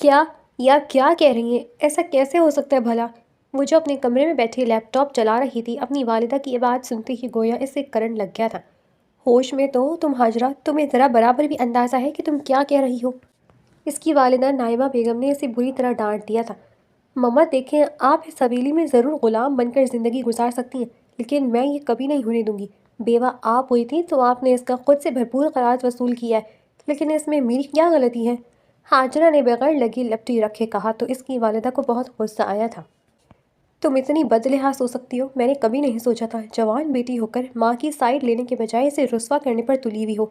کیا کیا کہہ رہی ہیں؟ ایسا کیسے ہو سکتا ہے بھلا؟ وہ جو اپنے کمرے میں بیٹھی لیپ ٹاپ چلا رہی تھی، اپنی والدہ کی یہ بات سنتے ہی گویا اسے کرنٹ لگ گیا تھا۔ ہوش میں تو ہو تم حاجرہ؟ تمہیں ذرا برابر بھی اندازہ ہے کہ تم کیا کہہ رہی ہو؟ اس کی والدہ نائمہ بیگم نے اسے بری طرح ڈانٹ دیا تھا۔ مما دیکھیں، آپ اس حویلی میں ضرور غلام بن کر زندگی گزار سکتی ہیں، لیکن میں یہ کبھی نہیں ہونے دوں گی۔ بیوہ آپ ہوئی تھی تو آپ نے اس کا خود سے بھرپور خراج وصول کیا ہے، لیکن اس میں میری کیا غلطی ہے؟ حاجرہ نے بغیر لگی لپٹی رکھے کہا تو اس کی والدہ کو بہت غصہ آیا تھا۔ تم اتنی بدلحاظ ہو سکتی ہو، میں نے کبھی نہیں سوچا تھا، جوان بیٹی ہو کر ماں کی سائیڈ لینے کے بجائے اسے رسوا کرنے پر تلی ہوئی ہو۔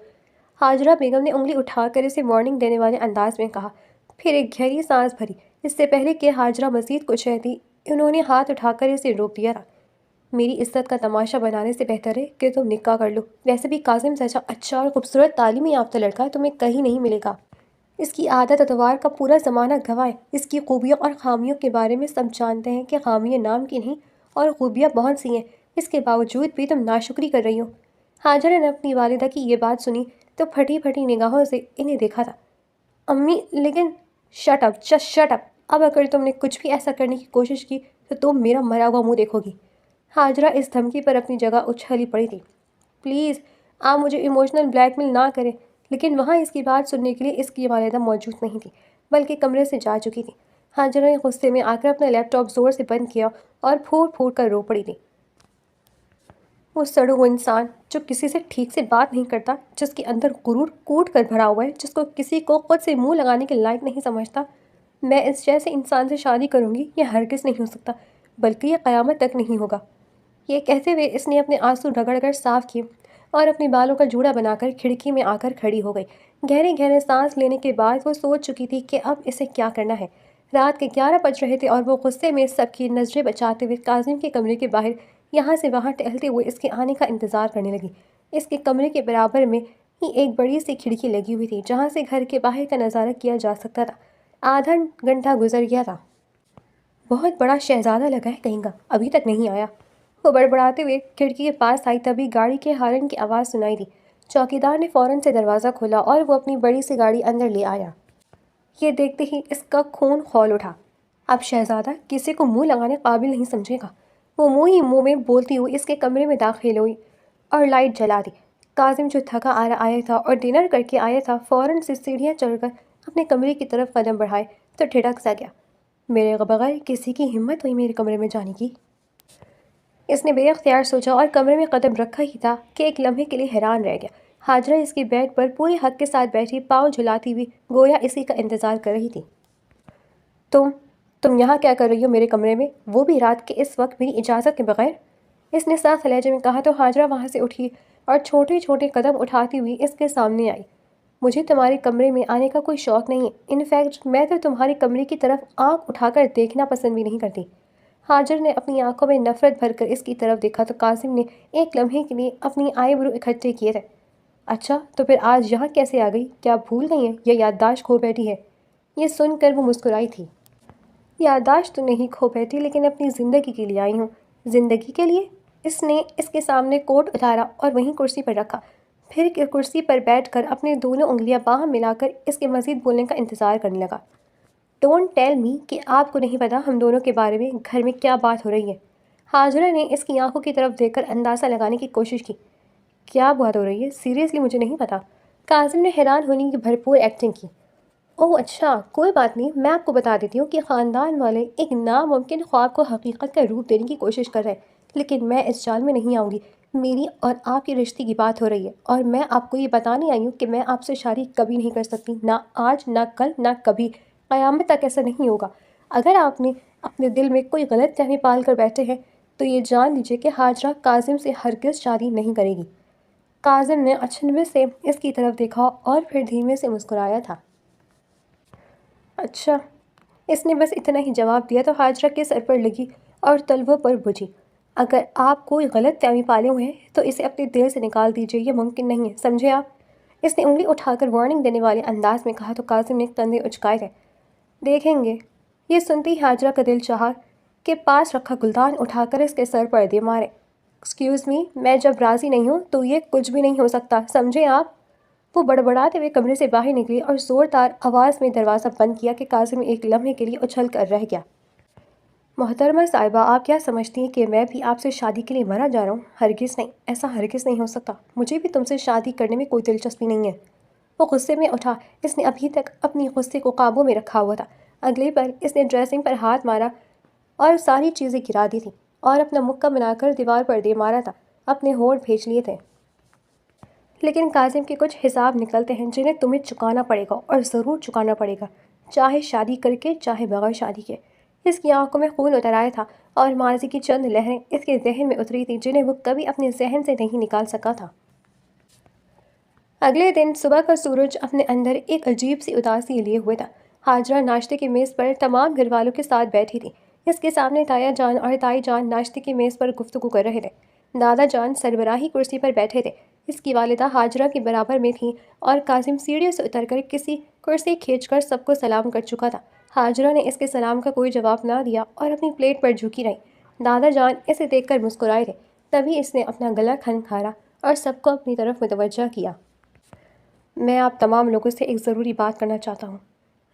حاجرہ بیگم نے انگلی اٹھا کر اسے وارننگ دینے والے انداز میں کہا، پھر ایک گہری سانس بھری۔ اس سے پہلے کہ حاجرہ مزید کچھ کہتی، انہوں نے ہاتھ اٹھا کر اسے روک دیا تھا۔ میری عزت کا تماشا بنانے سے بہتر ہے کہ تم نکاح کر لو، ویسے بھی کاظم چچا اچھا اور خوبصورت تعلیم یافتہ لڑکا ہے، تمہیں کہیں نہیں ملے گا۔ اس کی عادت اتوار کا پورا زمانہ گواہ ہے، اس کی خوبیوں اور خامیوں کے بارے میں سب جانتے ہیں کہ خامیاں نام کی نہیں اور خوبیاں بہت سی ہیں، اس کے باوجود بھی تم ناشکری کر رہی ہو۔ حاجرہ نے اپنی والدہ کی یہ بات سنی تو پھٹی پھٹی نگاہوں سے انہیں دیکھا تھا۔ امی لیکن… shut up, just shut up! اب اگر تم نے کچھ بھی ایسا کرنے کی کوشش کی تو تم میرا مرا ہوا منہ دیکھو گی۔ حاجرہ اس دھمکی پر اپنی جگہ اچھلی پڑی تھی۔ پلیز آپ مجھے ایموشنل بلیک میل نہ کریں، لیکن وہاں اس کی بات سننے کے لیے اس کی والدہ موجود نہیں تھی، بلکہ کمرے سے جا چکی تھی۔ حاجرہ نے غصے میں آ کر اپنا لیپ ٹاپ زور سے بند کیا اور پھوٹ پھوٹ کر رو پڑی تھی۔ وہ سڑو انسان جو کسی سے ٹھیک سے بات نہیں کرتا، جس کے اندر غرور کوٹ کر بھرا ہوا ہے، جس کو کسی کو خود سے منہ لگانے کے لائق نہیں سمجھتا، میں اس جیسے انسان سے شادی کروں گی، یہ ہرگز نہیں ہو سکتا، بلکہ یہ قیامت تک نہیں ہوگا۔ یہ کہتے ہوئے اس نے اپنے آنسو رگڑ کر صاف کیے اور اپنے بالوں کا جوڑا بنا کر کھڑکی میں آ کر کھڑی ہو گئی۔ گہرے گہرے سانس لینے کے بعد وہ سوچ چکی تھی کہ اب اسے کیا کرنا ہے۔ رات کے 11 بج رہے تھے اور وہ غصے میں سب کی نظریں بچاتے ہوئے کاظم کے کمرے کے باہر یہاں سے وہاں ٹہلتے ہوئے اس کے آنے کا انتظار کرنے لگی۔ اس کے کمرے کے برابر میں ہی ایک بڑی سی کھڑکی لگی ہوئی تھی، جہاں سے گھر کے باہر کا نظارہ کیا جا سکتا تھا۔ آدھا گھنٹہ گزر گیا تھا۔ بہت بڑا شہزادہ لگا ہے کہیں کا، ابھی تک نہیں آیا۔ وہ بڑبڑاتے ہوئے کھڑکی کے پاس آئی، تبھی گاڑی کے ہارن کی آواز سنائی دی۔ چوکیدار نے فوراً سے دروازہ کھولا اور وہ اپنی بڑی سی گاڑی اندر لے آیا۔ یہ دیکھتے ہی اس کا خون کھول اٹھا۔ اب شہزادہ کسی کو منہ لگانے قابل نہیں سمجھے گا۔ وہ منہ ہی منہ میں بولتی ہوئی اس کے کمرے میں داخل ہوئی اور لائٹ جلا دی۔ کاظم جو تھکا آیا تھا اور ڈنر کر کے آیا تھا، فوراً سے سیڑھیاں چڑھ کر اپنے کمرے کی طرف قدم بڑھائے تو ٹھٹک سا گیا۔ میرے بغیر کسی کی ہمت ہوئی میرے کمرے میں جانے کی؟ اس نے بے اختیار سوچا اور کمرے میں قدم رکھا ہی تھا کہ ایک لمحے کے لیے حیران رہ گیا۔ حاجرہ اس کی بیڈ پر پورے حق کے ساتھ بیٹھی، پاؤں جھلاتی ہوئی گویا اسی کا انتظار کر رہی تھی۔ تم یہاں کیا کر رہی ہو میرے کمرے میں، وہ بھی رات کے اس وقت میری اجازت کے بغیر؟ اس نے سخت لہجے میں کہا تو حاجرہ وہاں سے اٹھی اور چھوٹے چھوٹے قدم اٹھاتی ہوئی اس کے سامنے آئی۔ مجھے تمہارے کمرے میں آنے کا کوئی شوق نہیں ہے، انفیکٹ میں تو تمہارے کمرے کی طرف آنکھ اٹھا کر دیکھنا پسند بھی نہیں کرتی۔ حاجر نے اپنی آنکھوں میں نفرت بھر کر اس کی طرف دیکھا تو کاظم نے ایک لمحے کے لیے اپنی آئی برو اکٹھے کیے تھے۔ اچھا تو پھر آج یہاں کیسے آ گئی؟ کیا بھول گئی ہیں یا یادداشت کھو بیٹھی ہے؟ یہ سن کر وہ مسکرائی تھی۔ یادداشت تو نہیں کھو بیٹھی، لیکن اپنی زندگی کے لیے آئی ہوں۔ زندگی کے لیے؟ اس نے اس کے سامنے کوٹ اتارا اور وہیں کرسی پر رکھا، پھر کرسی پر بیٹھ کر اپنے دونوں انگلیاں باہم ملا کر اس کے مزید بولنے کا انتظار کرنے لگا۔ ڈونٹ ٹیل می کہ آپ کو نہیں پتا ہم دونوں کے بارے میں گھر میں کیا بات ہو رہی ہے۔ حاجرہ نے اس کی آنکھوں کی طرف دیکھ کر اندازہ لگانے کی کوشش کی۔ کیا بات ہو رہی ہے؟ سیریسلی مجھے نہیں پتا۔ کاظم نے حیران ہونے کی بھرپور ایکٹنگ کی۔ اوہ اچھا، کوئی بات نہیں، میں آپ کو بتا دیتی ہوں کہ خاندان والے ایک ناممکن خواب کو حقیقت کا روپ دینے کی کوشش کر رہے ہیں، لیکن میں اس جال میں نہیں آؤں گی۔ میری اور آپ کے رشتے کی بات ہو رہی ہے اور میں آپ کو یہ بتانے آئی ہوں کہ میں آپ سے شادی کبھی نہیں کر سکتی، نہ آج، نہ کل، نہ کبھی، قیامت تک ایسا نہیں ہوگا۔ اگر آپ نے اپنے دل میں کوئی غلط فہمی پال کر بیٹھے ہیں تو یہ جان لیجیے کہ حاجرہ کاظم سے ہرگز شادی نہیں کرے گی۔ کاظم نے اچنبھے سے اس کی طرف دیکھا اور پھر دھیمے سے مسکرایا تھا۔ اچھا، اس نے بس اتنا ہی جواب دیا تو حاجرہ کے سر پر لگی اور تلووں پر بجھی۔ اگر آپ کوئی غلط فہمی پالے ہوئے ہیں تو اسے اپنے دل سے نکال دیجیے، یہ ممکن نہیں ہے، سمجھے آپ؟ اس نے انگلی اٹھا کر وارننگ دینے والے انداز میں کہا تو کاظم نے کندھے اچکائے تھے۔ دیکھیں گے۔ یہ سنتی ہی حاجرہ کا دل چاہا کہ پاس رکھا گلدان اٹھا کر اس کے سر پر دے مارے۔ ایکسکیوز می، میں جب راضی نہیں ہوں تو یہ کچھ بھی نہیں ہو سکتا، سمجھے آپ؟ وہ بڑبڑاتے ہوئے کمرے سے باہر نکلی اور زوردار آواز میں دروازہ بند کیا کہ کاظم ایک لمحے کے لیے اچھل کر رہ گیا۔ محترمہ صاحبہ، آپ کیا سمجھتی ہیں کہ میں بھی آپ سے شادی کے لیے مرا جا رہا ہوں؟ ہرگز نہیں، ایسا ہرگز نہیں ہو سکتا۔ مجھے بھی تم سے شادی کرنے میں کوئی دلچسپی نہیں ہے۔ وہ غصے میں اٹھا۔ اس نے ابھی تک اپنی غصے کو قابو میں رکھا ہوا تھا۔ اگلے پل اس نے ڈریسنگ پر ہاتھ مارا اور ساری چیزیں گرا دی تھیں اور اپنا مکہ بنا کر دیوار پر دے مارا تھا۔ اپنے ہونٹ بھیج لیے تھے۔ لیکن کاظم کے کچھ حساب نکلتے ہیں جنہیں تمہیں چکانا پڑے گا، اور ضرور چکانا پڑے گا، چاہے شادی کر کے چاہے بغیر شادی کے۔ اس کی آنکھوں میں خون اتر آیا تھا اور ماضی کی چند لہریں اس کے ذہن میں اتری تھیں جنہیں وہ کبھی اپنے ذہن سے نہیں نکال سکا تھا۔ اگلے دن صبح کا سورج اپنے اندر ایک عجیب سی اداسی لیے ہوئے تھا۔ حاجرہ ناشتے کی میز پر تمام گھر والوں کے ساتھ بیٹھی تھی۔ اس کے سامنے تایا جان اور تائی جان ناشتے کی میز پر گفتگو کر رہے تھے۔ دادا جان سربراہی کرسی پر بیٹھے تھے۔ اس کی والدہ حاجرہ کے برابر میں تھیں اور کاظم سیڑھیوں سے اتر کر کسی کرسی کھینچ کر سب کو سلام کر چکا تھا۔ حاجرہ نے اس کے سلام کا کوئی جواب نہ دیا اور اپنی پلیٹ پر جھکی رہی۔ دادا جان اسے دیکھ کر مسکرائے تھے۔ تبھی اس نے اپنا گلا کھنکھارا اور سب کو اپنی طرف متوجہ کیا۔ میں آپ تمام لوگوں سے ایک ضروری بات کرنا چاہتا ہوں۔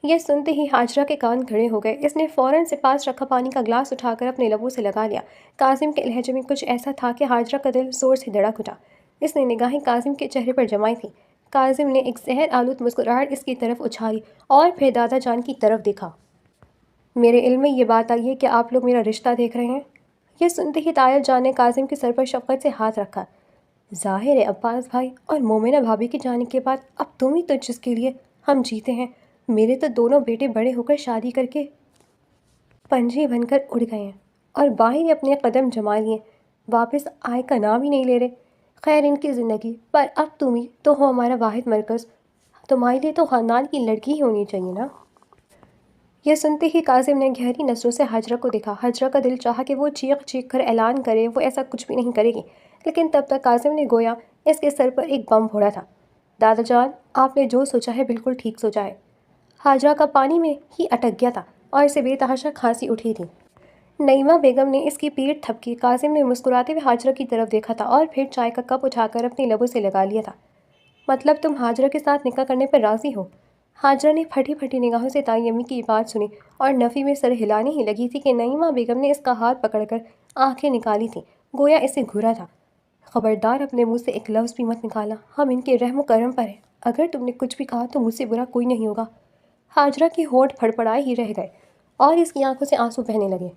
یہ سنتے ہی حاجرہ کے کان کھڑے ہو گئے۔ اس نے فوراً سے پاس رکھا پانی کا گلاس اٹھا کر اپنے لبوں سے لگا لیا۔ کاظم کے لہجے میں کچھ ایسا تھا کہ حاجرہ کا دل زور سے دھڑک اٹھا۔ اس نے نگاہیں کاظم کے چہرے پر جمائی تھیں۔ کاظم نے ایک زہر آلود مسکراہٹ اس کی طرف اچھالی اور پھر دادا جان کی طرف دیکھا۔ میرے علم میں یہ بات آئی ہے کہ آپ لوگ میرا رشتہ دیکھ رہے ہیں۔ یہ سنتے ہی طاہر جان نے کاظم کے سر پر شفقت سے ہاتھ رکھا۔ ظاہر ہے عباس بھائی اور مومنہ بھابھی کے جانے کے بعد اب تم ہی تو جس کے لیے ہم جیتے ہیں۔ میرے تو دونوں بیٹے بڑے ہو کر شادی کر کے پنجے بن کر اڑ گئے ہیں اور باہر ہی اپنے قدم جما لیے، واپس آئے کا نام ہی نہیں لے رہے۔ خیر ان کی زندگی، پر اب تم ہی تو ہو ہمارا واحد مرکز۔ تمہارے لیے تو خاندان کی لڑکی ہی ہونی چاہیے نا۔ یہ سنتے ہی کاظم نے گہری نظروں سے حاجرہ کو دیکھا۔ حاجرہ کا دل چاہا کہ وہ چیخ چیخ کر اعلان کرے وہ ایسا کچھ بھی نہیں کرے گی، لیکن تب تک کاظم نے گویا اس کے سر پر ایک بم پھوڑا تھا۔ دادا جان، آپ نے جو سوچا ہے بالکل ٹھیک سوچا ہے۔ حاجرہ کا پانی میں ہی اٹک گیا تھا اور اسے بے تحاشا کھانسی اٹھی تھی۔ نعیمہ بیگم نے اس کی پیٹھ تھپکی۔ کاظم نے مسکراتے ہوئے حاجرہ کی طرف دیکھا تھا اور پھر چائے کا کپ اٹھا کر اپنے لبوں سے لگا لیا تھا۔ مطلب تم حاجرہ کے ساتھ نکاح کرنے پر راضی ہو؟ حاجرہ نے پھٹی پھٹی نگاہوں سے تائی امی کی بات سنی اور نفی میں سر ہلانے ہی لگی تھی کہ نعیمہ بیگم نے اس کا ہاتھ پکڑ کر آنکھیں نکالی تھیں، گویا اسے گھورا تھا۔ خبردار اپنے منہ سے ایک لفظ بھی مت نکالا، ہم ان کے رحم و کرم پر ہیں۔ اگر تم نے کچھ بھی کہا تو مجھ سے برا کوئی نہیں ہوگا۔ حاجرہ کے ہونٹ پھڑپڑائے ہی رہ گئے اور اس کی آنکھوں سے آنسو بہنے لگے،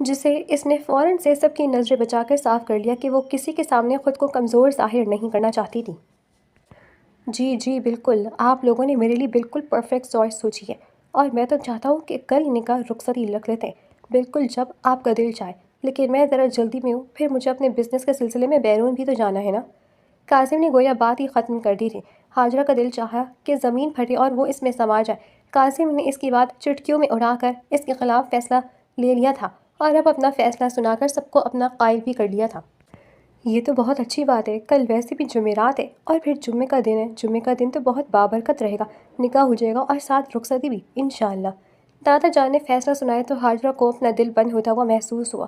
جسے اس نے فوراً سے سب کی نظریں بچا کر صاف کر لیا کہ وہ کسی کے سامنے خود کو کمزور ظاہر نہیں کرنا چاہتی تھی۔ جی جی بالکل، آپ لوگوں نے میرے لیے بالکل پرفیکٹ چوائس سوچی ہے، اور میں تو چاہتا ہوں کہ کل نکاح رخصتی رکھ لیتے ہیں، بالکل جب آپ کا دل چاہے، لیکن میں ذرا جلدی میں ہوں، پھر مجھے اپنے بزنس کے سلسلے میں بیرون بھی تو جانا ہے نا۔ کاظم نے گویا بات ہی ختم کر دی تھی۔ حاجرہ کا دل چاہا کہ زمین پھٹے اور وہ اس میں سما جائے۔ کاظم نے اس کی بات چٹکیوں میں اڑا کر اس کے خلاف فیصلہ لے لیا تھا اور اب اپنا فیصلہ سنا کر سب کو اپنا قائل بھی کر لیا تھا۔ یہ تو بہت اچھی بات ہے، کل ویسے بھی جمعرات ہے اور پھر جمعے کا دن ہے، جمعے کا دن تو بہت بابرکت رہے گا، نکاح ہو جائے گا اور ساتھ رخصتی بھی انشاءاللہ۔ دادا جان نے فیصلہ سنایا تو حاجرہ کو اپنا دل بند ہوتا ہوا محسوس ہوا۔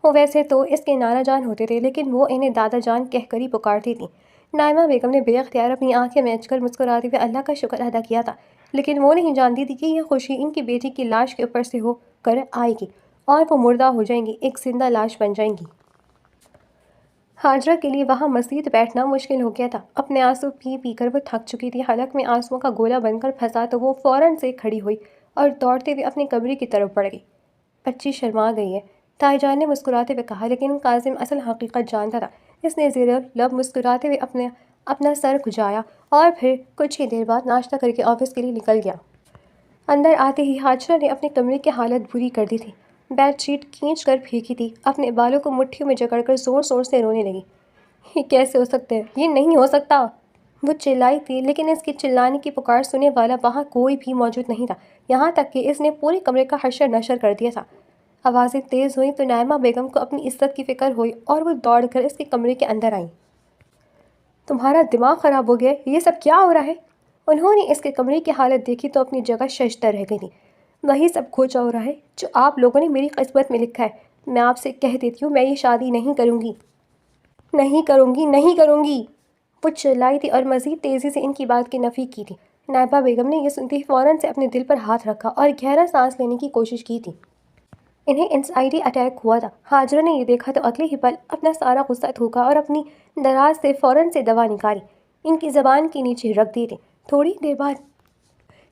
وہ ویسے تو اس کے نانا جان ہوتے تھے، لیکن وہ انہیں دادا جان کہہ کر ہی پکارتی تھیں۔ نائمہ بیگم نے بے اختیار اپنی آنکھیں میچ کر مسکراتے ہوئے اللہ کا شکر ادا کیا تھا، لیکن وہ نہیں جانتی تھی کہ یہ خوشی ان کی بیٹی کی لاش کے اوپر سے ہو کر آئے گی اور وہ مردہ ہو جائیں گی، ایک زندہ لاش بن جائیں گی۔ حاجرہ کے لیے وہاں مزید بیٹھنا مشکل ہو گیا تھا۔ اپنے آنسو پی پی کر وہ تھک چکی تھی، حلق میں آنسوؤں کا گولا بن کر پھنسا تو وہ فوراً سے کھڑی ہوئی اور دوڑتے ہوئے اپنے کمرے کی طرف بڑھ گئی۔ بچی شرما گئی ہے، تائی جان نے مسکراتے ہوئے کہا، لیکن کاظم اصل حقیقت جانتا تھا۔ اس نے زیر لب مسکراتے ہوئے اپنا سر کھجایا اور پھر کچھ ہی دیر بعد ناشتہ کر کے آفس کے لیے نکل گیا۔ اندر آتے ہی حاجرہ نے اپنے کمرے کی حالت بری کر دی تھی۔ بیڈ شیٹ کھینچ کر پھینکی تھی، اپنے بالوں کو مٹھیوں میں جکڑ کر زور زور سے رونے لگی۔ یہ کیسے ہو سکتا ہے؟ یہ نہیں ہو سکتا! وہ چلائی تھی، لیکن اس کی چلانے کی پکار سننے والا وہاں کوئی بھی موجود نہیں تھا، یہاں تک کہ اس نے پورے کمرے کا حشر نشر کر دیا تھا۔ آوازیں تیز ہوئیں تو نائمہ بیگم کو اپنی عزت کی فکر ہوئی اور وہ دوڑ کر اس کے کمرے کے اندر آئیں۔ تمہارا دماغ خراب ہو گیا ہے، یہ سب کیا ہو رہا ہے؟ انہوں نے اس کے کمرے کی حالت دیکھی تو اپنی جگہ ششدر رہ گئی تھی۔ وہی سب کھوچا ہو رہا ہے جو آپ لوگوں نے میری قسمت میں لکھا ہے۔ میں آپ سے کہہ دیتی ہوں، میں یہ شادی نہیں کروں گی، نہیں کروں گی، نہیں کروں گی۔ وہ چلائی تھی اور مزید تیزی سے ان کی بات کی نفی کی تھی۔ نائبہ بیگم نے یہ سنتے ہی فوراً سے اپنے دل پر ہاتھ رکھا اور گہرا سانس لینے کی کوشش کی تھی۔ انہیں انزائٹی اٹیک ہوا تھا۔ ہاجرہ نے یہ دیکھا تو اگلے ہی پل اپنا سارا غصہ تھوکا اور اپنی دراز سے فوراً سے دوا نکالی، ان کی زبان کے نیچے رکھ دی تھی۔ تھوڑی دیر بعد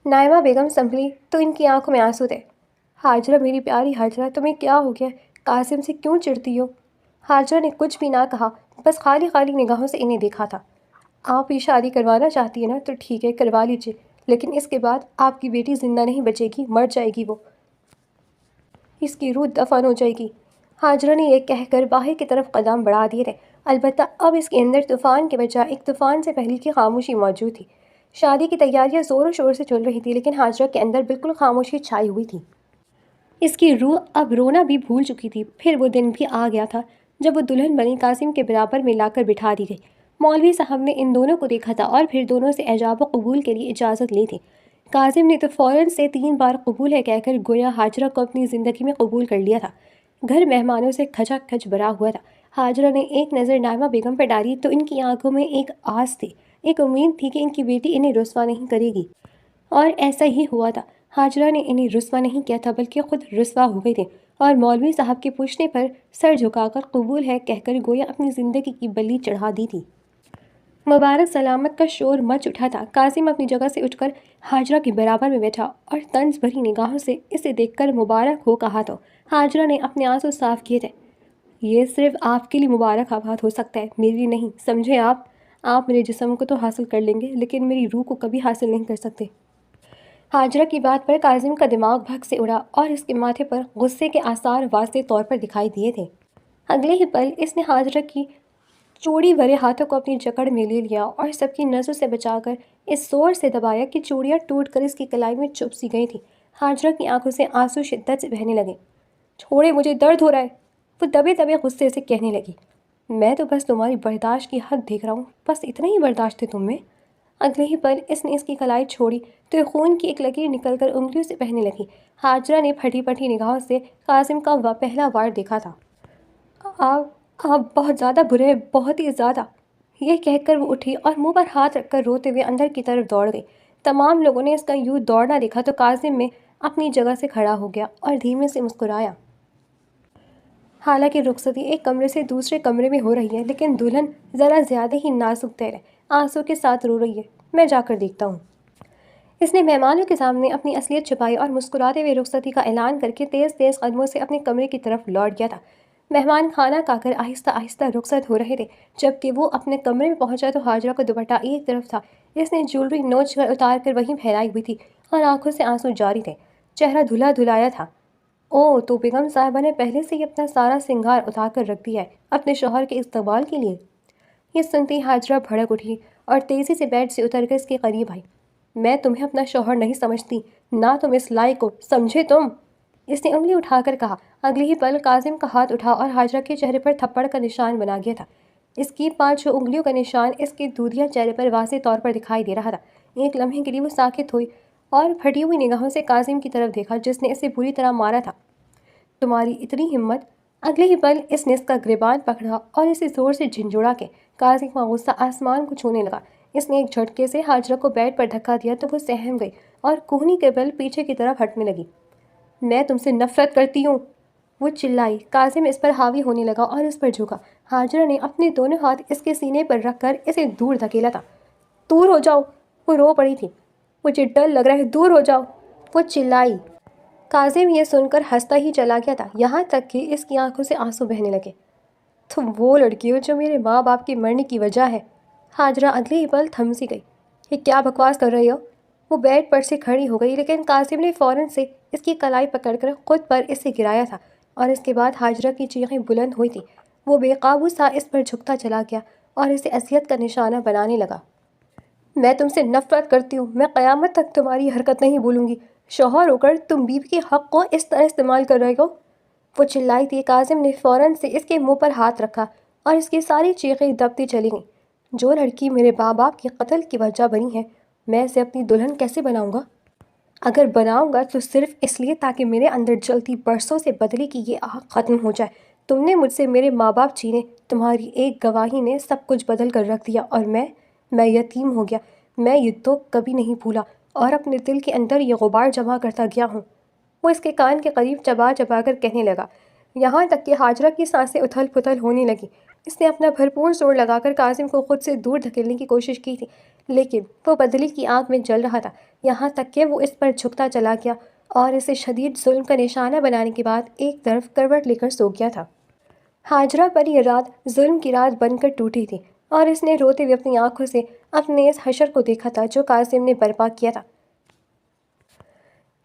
نائبہ بیگم سنبھلی تو ان کی آنکھوں میں آنسو تھے۔ ہاجرہ، میری پیاری ہاجرہ، تمہیں کیا ہو گیا؟ قاسم سے کیوں چڑھتی ہو؟ ہاجرہ نے کچھ بھی نہ کہا، بس خالی خالی نگاہوں سے انہیں دیکھا تھا۔ آپ یہ شادی کروانا چاہتی ہیں نا تو ٹھیک ہے، کروا لیجیے، لیکن اس کے بعد آپ کی بیٹی زندہ نہیں بچے گی، مر جائے گی وہ، اس کی روح دفن ہو جائے گی۔ ہاجرہ نے یہ کہہ کر باہر کی طرف قدم بڑھا دیے تھے، البتہ اب اس کے اندر طوفان کے بجائے ایک طوفان سے پہلے کی خاموشی موجود تھی۔ شادی کی تیاریاں زور و شور سے چل رہی تھی، لیکن ہاجرہ کے اندر بالکل خاموشی چھائی ہوئی تھی۔ اس کی روح اب رونا بھی بھول چکی تھی۔ پھر وہ دن بھی آ گیا تھا جب وہ دلہن بنی قاسم کے برابر میں لا کر بٹھا دی گئی۔ مولوی صاحب نے ان دونوں کو دیکھا تھا اور پھر دونوں سے ایجاب و قبول کے لیے اجازت لی تھی۔ قاسم نے تو فوراً سے 3 بار قبول ہے کہہ کر گویا ہاجرہ کو اپنی زندگی میں قبول کر لیا تھا۔ گھر مہمانوں سے کھچا کھچ بھرا ہوا تھا۔ ہاجرہ نے ایک نظر نائمہ بیگم پر ڈالی تو ان کی آنکھوں میں ایک آس تھی، ایک امید تھی کہ ان کی بیٹی انہیں رسوا نہیں کرے گی، اور ایسا ہی ہوا تھا۔ ہاجرہ نے انہیں رسوا نہیں کیا تھا بلکہ خود رسوا ہو گئی تھی، اور مولوی صاحب کے پوچھنے پر سر جھکا کر قبول ہے کہہ کر گویا اپنی زندگی کی بلی چڑھا دی تھی۔ مبارک سلامت کا شور مچ اٹھا تھا۔ قاسم اپنی جگہ سے اٹھ کر ہاجرہ کے برابر میں بیٹھا اور طنز بھری نگاہوں سے اسے دیکھ کر مبارک ہو کہا تو ہاجرہ نے اپنے آنسو صاف کیے تھے۔ یہ صرف آپ کے لیے مبارک آباد ہو سکتا ہے، میری لیے نہیں، سمجھے آپ میرے جسم کو تو حاصل کر لیں گے لیکن میری روح کو کبھی حاصل نہیں کر سکتے۔ ہاجرہ کی بات پر قاسم کا دماغ بھگ سے اڑا اور اس کے ماتھے پر غصے کے آثار واضح طور پر دکھائی دیے تھے۔ اگلے ہی پل اس نے ہاجرہ کی چوڑی بھرے ہاتھوں کو اپنی جکڑ میں لے لیا اور سب کی نظروں سے بچا کر اس زور سے دبایا کہ چوڑیاں ٹوٹ کر اس کی کلائی میں چپ سی گئی تھیں۔ ہاجرہ کی آنکھوں سے آنسو شدت سے بہنے لگے۔ چھوڑے، مجھے درد ہو رہا ہے، وہ دبے دبے غصے سے کہنے لگی۔ میں تو بس تمہاری برداشت کی حد دیکھ رہا ہوں، بس اتنا ہی برداشت ہے تم میں۔ اگلے ہی پل اس نے اس کی کلائی چھوڑی تو خون کی ایک لکیر نکل کر انگلیوں سے بہنے لگی۔ ہاجرہ نے پھٹی پھٹی نگاہوں سے قاسم کا پہلا وار دیکھا تھا۔ آپ بہت زیادہ برے ہیں، بہت ہی زیادہ، یہ کہہ کر وہ اٹھی اور منہ پر ہاتھ رکھ کر روتے ہوئے اندر کی طرف دوڑ گئی۔ تمام لوگوں نے اس کا یوں دوڑنا دیکھا تو قاسم میں اپنی جگہ سے کھڑا ہو گیا اور دھیمے سے مسکرایا۔ حالانکہ رخصتی ایک کمرے سے دوسرے کمرے میں ہو رہی ہے، لیکن دلہن ذرا زیادہ ہی نازک تر ہے، آنسو کے ساتھ رو رہی ہے، میں جا کر دیکھتا ہوں۔ اس نے مہمانوں کے سامنے اپنی اصلیت چھپائی اور مسکراتے ہوئے رخصتی کا اعلان کر کے تیز تیز قدموں سے اپنے کمرے کی طرف لوٹ گیا تھا۔ مہمان کھانا کھا کر آہستہ آہستہ رخصت ہو رہے تھے۔ جب کہ وہ اپنے کمرے میں پہنچا تو ہاجرہ کا دوپٹہ ایک طرف تھا، اس نے جولری نوچ کر اتار کر وہیں پھیلائی ہوئی تھی اور آنکھوں سے آنسو جاری تھے، چہرہ دھلا دھلایا تھا۔ اوہ، تو بیگم صاحبہ نے پہلے سے ہی اپنا سارا سنگار اتار کر رکھ دیا ہے اپنے شوہر کے استقبال کے لیے۔ یہ سنتے ہی ہاجرہ بھڑک اٹھی اور تیزی سے بیڈ سے اتر کر اس کے قریب آئی۔ میں تمہیں اپنا شوہر نہیں سمجھتی، نہ تم اس لائق ہو، سمجھے تم، اس نے انگلی اٹھا کر کہا۔ اگلے ہی پل قاسم کا ہاتھ اٹھا اور ہاجرہ کے چہرے پر تھپڑ کا نشان بنا گیا تھا۔ اس کی 5 انگلیوں کا نشان اس کے دودھیا چہرے پر واضح طور پر دکھائی دے رہا تھا۔ ایک لمحے کے لیے وہ ساکت ہوئی اور پھٹی ہوئی نگاہوں سے قاسم کی طرف دیکھا جس نے اسے بری طرح مارا تھا۔ تمہاری اتنی ہمت! اگلے ہی پل اس نے اس کا گریبان پکڑا اور اسے زور سے جھنجھوڑا کے قاسم کا غصہ آسمان کو چھونے لگا۔ اس نے ایک جھٹکے سے ہاجرہ کو بیڈ پر دھکا دیا تو وہ سہم گئی اور کوہنی کے بل پیچھے کی طرف ہٹنے لگی۔ میں تم سے نفرت کرتی ہوں، وہ چلائی۔ قاسم اس پر حاوی ہونے لگا اور اس پر جھکا۔ ہاجرہ نے اپنے دونوں ہاتھ اس کے سینے پر رکھ کر اسے دور دھکیلا تھا۔ دور ہو جاؤ، وہ رو پڑی تھی۔ مجھے ڈر لگ رہا ہے، دور ہو جاؤ، وہ چلائی۔ قاسم یہ سن کر ہنستا ہی چلا گیا تھا، یہاں تک کہ اس کی آنکھوں سے آنسو بہنے لگے۔ تم وہ لڑکی ہو جو میرے ماں باپ کے مرنے کی وجہ ہے۔ ہاجرہ اگلے ہی پل تھم سی گئی۔ یہ کیا بکواس کر رہی ہو؟ وہ بیڈ پر سے کھڑی ہو گئی، لیکن قاسم نے فوراً سے اس کی کلائی پکڑ کر خود پر اسے گرایا تھا اور اس کے بعد ہاجرہ کی چیخیں بلند ہوئی تھیں۔ وہ بے قابو سا اس پر جھکتا چلا گیا اور اسے اذیت کا نشانہ بنانے لگا۔ میں تم سے نفرت کرتی ہوں، میں قیامت تک تمہاری حرکت نہیں بھولوں گی، شوہر ہو کر تم بیوی کے حق کو اس طرح استعمال کر رہے ہو، وہ چلائی تھی۔ قاسم نے فوراً سے اس کے منہ پر ہاتھ رکھا اور اس کی ساری چیخیں دبتی چلی گئیں۔ جو لڑکی میرے ماں باپ کے قتل کی وجہ بنی ہے، میں اسے اپنی دلہن کیسے بناؤں گا؟ اگر بناؤں گا تو صرف اس لیے تاکہ میرے اندر جلتی برسوں سے بدلے کی یہ آگ ختم ہو جائے، تم نے مجھ سے میرے ماں باپ چھینے، تمہاری ایک گواہی نے سب کچھ بدل کر رکھ دیا، اور میں یتیم ہو گیا۔ میں یہ تو کبھی نہیں بھولا، اور اپنے دل کے اندر یہ غبار جمع کرتا گیا ہوں۔ وہ اس کے کان کے قریب چبا چبا کر کہنے لگا، یہاں تک کہ ہاجرہ کی سانسیں اتھل پھتل ہونے لگیں۔ اس نے اپنا بھرپور زور لگا کر کاظم کو خود سے دور دھکیلنے کی کوشش کی تھی، لیکن وہ بدلی کی آنکھ میں جل رہا تھا، یہاں تک کہ وہ اس پر جھکتا چلا گیا اور اسے شدید ظلم کا نشانہ بنانے کے بعد ایک طرف کروٹ لے کر سو گیا تھا۔ ہاجرہ پر یہ رات ظلم کی رات بن کر ٹوٹی تھی، اور اس نے روتے ہوئے اپنی آنکھوں سے اپنے اس حشر کو دیکھا تھا جو کاظم نے برپا کیا تھا۔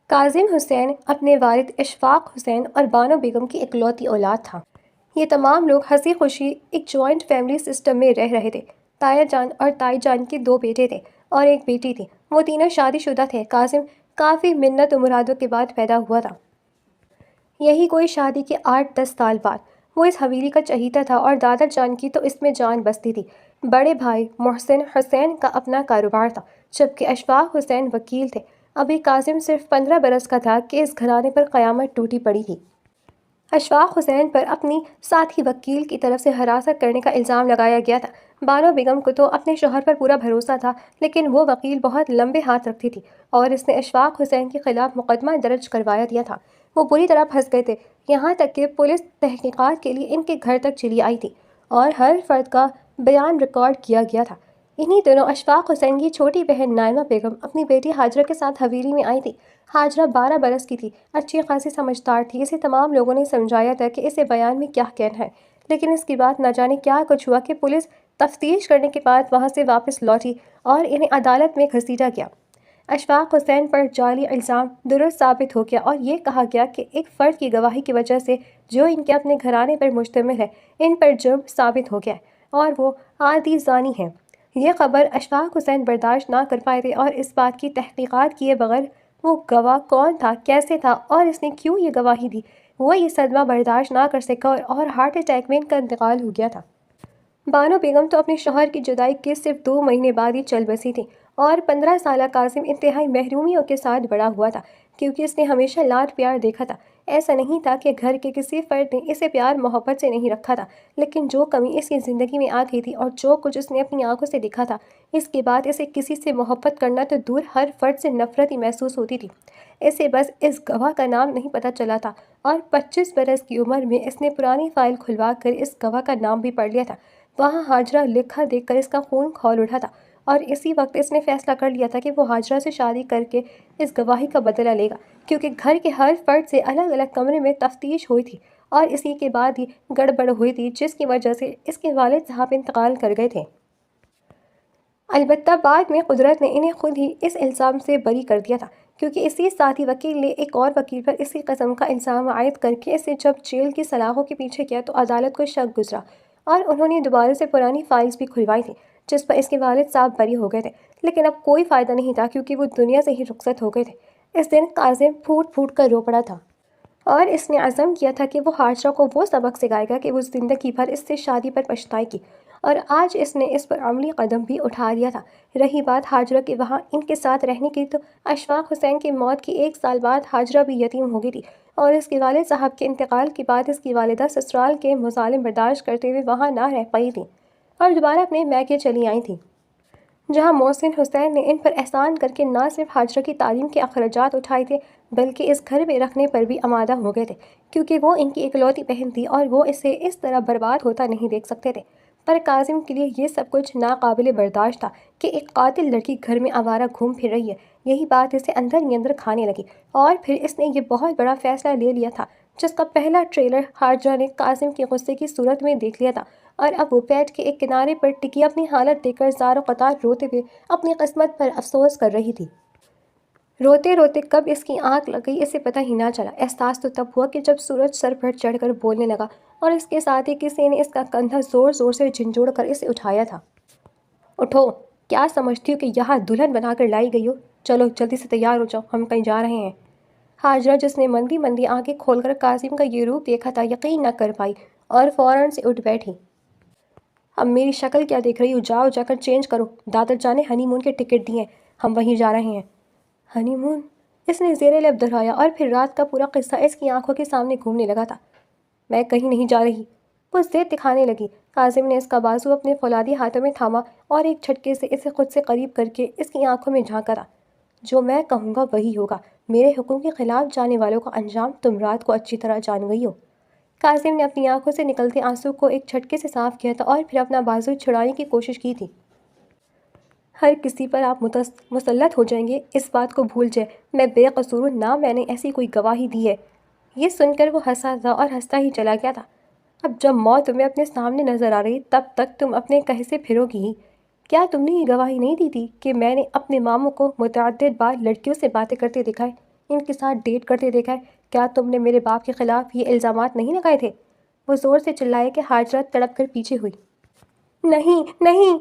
کاظم حسین اپنے والد اشفاق حسین اور بانو بیگم کی اکلوتی اولاد تھا۔ یہ تمام لوگ ہنسی خوشی ایک جوائنٹ فیملی سسٹم میں رہ رہے تھے۔ تایا جان اور تائی جان کے 2 بیٹے تھے اور ایک بیٹی تھی، وہ تینوں شادی شدہ تھے۔ کاظم کافی منت و مرادوں کے بعد پیدا ہوا تھا، یہی کوئی شادی کے 8-10 سال بعد۔ وہ اس حویلی کا چہیتا تھا اور دادا جان کی تو اس میں جان بستی تھی۔ بڑے بھائی محسن حسین کا اپنا کاروبار تھا، جبکہ اشفاق حسین وکیل تھے۔ ابھی کاظم صرف 15 برس کا تھا کہ اس گھرانے پر قیامت ٹوٹی پڑی تھی۔ اشفاق حسین پر اپنی ساتھی وکیل کی طرف سے ہراساں کرنے کا الزام لگایا گیا تھا۔ بانو بیگم کو تو اپنے شوہر پر پورا بھروسہ تھا، لیکن وہ وکیل بہت لمبے ہاتھ رکھتی تھی اور اس نے اشفاق حسین کے خلاف مقدمہ درج کروایا دیا تھا۔ وہ بری طرح پھنس گئے تھے، یہاں تک کہ پولیس تحقیقات کے لیے ان کے گھر تک چلی آئی تھی اور ہر فرد کا بیان ریکارڈ کیا گیا تھا۔ انہی دنوں اشفاق حسین کی چھوٹی بہن نائمہ بیگم اپنی بیٹی ہاجرہ کے ساتھ حویلی میں آئی تھی۔ ہاجرہ 12 برس کی تھی، اچھی خاصی سمجھدار تھی۔ اسے تمام لوگوں نے سمجھایا تھا کہ اسے بیان میں کیا کہنا ہے، لیکن اس کی بات نہ جانے کیا کچھ ہوا کہ پولیس تفتیش کرنے کے بعد وہاں سے واپس لوٹی اور انہیں عدالت میں گھسیٹا گیا۔ اشفاق حسین پر جعلی الزام درست ثابت ہو گیا اور یہ کہا گیا کہ ایک فرد کی گواہی کی وجہ سے جو ان کے اپنے گھرانے پر مشتمل ہے، ان پر جرم ثابت ہو گیا ہے اور وہ عادی زانی ہیں۔ یہ خبر اشفاق حسین برداشت نہ کر پائے تھے اور اس بات کی تحقیقات کیے بغیر وہ گواہ کون تھا، کیسے تھا اور اس نے کیوں یہ گواہی دی، وہ یہ صدمہ برداشت نہ کر سکا اور ہارٹ اٹیک میں ان کا انتقال ہو گیا تھا۔ بانو بیگم تو اپنے شوہر کی جدائی کے صرف 2 مہینے بعد ہی چل بسی تھی، اور 15 سالہ کاظم انتہائی محرومیوں کے ساتھ بڑا ہوا تھا، کیونکہ اس نے ہمیشہ لاڈ پیار دیکھا تھا۔ ایسا نہیں تھا کہ گھر کے کسی فرد نے اسے پیار محبت سے نہیں رکھا تھا، لیکن جو کمی اس کی زندگی میں آ گئی تھی اور جو کچھ اس نے اپنی آنکھوں سے دیکھا تھا، اس کے بعد اسے کسی سے محبت کرنا تو دور، ہر فرد سے نفرت ہی محسوس ہوتی تھی۔ اسے بس اس گواہ کا نام نہیں پتہ چلا تھا، اور 25 برس کی عمر میں اس نے پرانی فائل کھلوا کر اس گواہ کا نام بھی پڑھ لیا تھا۔ وہاں ہاجرہ لکھا دیکھ کر اس کا خون کھول اٹھا تھا، اور اسی وقت اس نے فیصلہ کر لیا تھا کہ وہ ہاجرہ سے شادی کر کے اس گواہی کا بدلہ لے گا، کیونکہ گھر کے ہر فرد سے الگ الگ کمرے میں تفتیش ہوئی تھی اور اسی کے بعد ہی گڑبڑ ہوئی تھی، جس کی وجہ سے اس کے والد صاحب انتقال کر گئے تھے۔ البتہ بعد میں قدرت نے انہیں خود ہی اس الزام سے بری کر دیا تھا، کیونکہ اسی ساتھی وکیل نے ایک اور وکیل پر اسی قسم کا الزام عائد کر کے اسے جب جیل کی سلاخوں کے پیچھے کیا تو عدالت کو شک گزرا اور انہوں نے دوبارہ سے پرانی فائلز بھی کھلوائی تھیں، جس پر اس کے والد صاحب بری ہو گئے تھے۔ لیکن اب کوئی فائدہ نہیں تھا، کیونکہ وہ دنیا سے ہی رخصت ہو گئے تھے۔ اس دن کاظم پھوٹ پھوٹ کر رو پڑا تھا اور اس نے عزم کیا تھا کہ وہ ہاجرہ کو وہ سبق سکھائے گا کہ وہ زندگی بھر اس سے شادی پر پچھتائے گی، اور آج اس نے اس پر عملی قدم بھی اٹھا لیا تھا۔ رہی بات ہاجرہ کے وہاں ان کے ساتھ رہنے کی، تو اشفاق حسین کی موت کے 1 سال بعد ہاجرہ بھی یتیم ہو گئی تھی، اور اس کے والد صاحب کے انتقال کے بعد اس کی والدہ سسرال کے مظالم برداشت کرتے ہوئے وہاں نہ رہ پائی تھیں اور دوبارہ اپنے میکے چلی آئی تھیں، جہاں محسن حسین نے ان پر احسان کر کے نہ صرف ہاجرہ کی تعلیم کے اخراجات اٹھائے تھے، بلکہ اس گھر میں رکھنے پر بھی آمادہ ہو گئے تھے، کیونکہ وہ ان کی اکلوتی بہن تھی اور وہ اسے اس طرح برباد ہوتا نہیں دیکھ سکتے تھے۔ پر کاظم کے لیے یہ سب کچھ ناقابل برداشت تھا کہ ایک قاتل لڑکی گھر میں آوارہ گھوم پھر رہی ہے۔ یہی بات اسے اندر ہی اندر کھانے لگی، اور پھر اس نے یہ بہت بڑا فیصلہ لے لیا تھا، جس کا پہلا ٹریلر ہاجرہ نے کاظم کے غصے کی صورت میں دیکھ لیا تھا، اور اب وہ بیڈ کے ایک کنارے پر ٹکی اپنی حالت دیکھ کر زار و قطار روتے ہوئے اپنی قسمت پر افسوس کر رہی تھی۔ روتے روتے کب اس کی آنکھ لگ گئی اسے پتہ ہی نہ چلا۔ احساس تو تب ہوا کہ جب سورج سر پر چڑھ کر بولنے لگا اور اس کے ساتھ ہی کسی نے اس کا کندھا زور زور سے جھنجھوڑ کر اسے اٹھایا تھا۔ اٹھو، کیا سمجھتی ہو کہ یہاں دلہن بنا کر لائی گئی ہو؟ چلو جلدی سے تیار ہو جاؤ، ہم کہیں جا رہے ہیں۔ ہاجرہ، جس نے مندی مندی آنکھیں کھول کر کاظم کا یہ روپ دیکھا تھا، یقین نہ کر پائی اور فوراً سے اٹھ بیٹھی۔ اب میری شکل کیا دیکھ رہی ہو؟ جاؤ جا کر چینج کرو، دادر جان نے ہنی مون کے ٹکٹ دیے ہیں، ہم وہیں جا رہے ہیں۔ ہنی مون؟ اس نے زیر لب دہرایا اور پھر رات کا پورا قصہ اس کی آنکھوں کے سامنے گھومنے لگا تھا۔ میں کہیں نہیں جا رہی، وہ ضد دکھانے لگی۔ کاظم نے اس کا بازو اپنے فولادی ہاتھوں میں تھاما اور ایک جھٹکے سے اسے خود سے قریب کر کے اس کی آنکھوں میں جھانکا تھا۔ جو میں کہوں گا وہی ہوگا، میرے حکم کے خلاف جانے والوں کا انجام تم رات کو اچھی طرح جان گئی ہو۔ کاظم نے اپنی آنکھوں سے نکلتے آنسو کو ایک جھٹکے سے صاف کیا تھا اور پھر اپنا بازو چھڑانے کی کوشش کی تھی۔ ہر کسی پر آپ مسلط ہو جائیں گے، اس بات کو بھول جائے، میں بے قصور ہوں، نہ میں نے ایسی کوئی گواہی دی ہے۔ یہ سن کر وہ ہنسا تھا اور ہنستا ہی چلا گیا تھا۔ اب جب موت تمہیں اپنے سامنے نظر آ رہی تب تک تم اپنے کہے سے پھرو گی ہی۔ کیا تم نے یہ گواہی نہیں دی تھی کہ میں نے اپنے ماموں کو متعدد بار لڑکیوں سے باتیں کرتے دیکھا ہے، ان کے ساتھ ڈیٹ کرتے دیکھا ہے؟ کیا تم نے میرے باپ کے خلاف یہ الزامات نہیں لگائے تھے؟ وہ زور سے چلایا کہ ہاجرہ تڑپ کر پیچھے ہوئی۔ نہیں نہیں،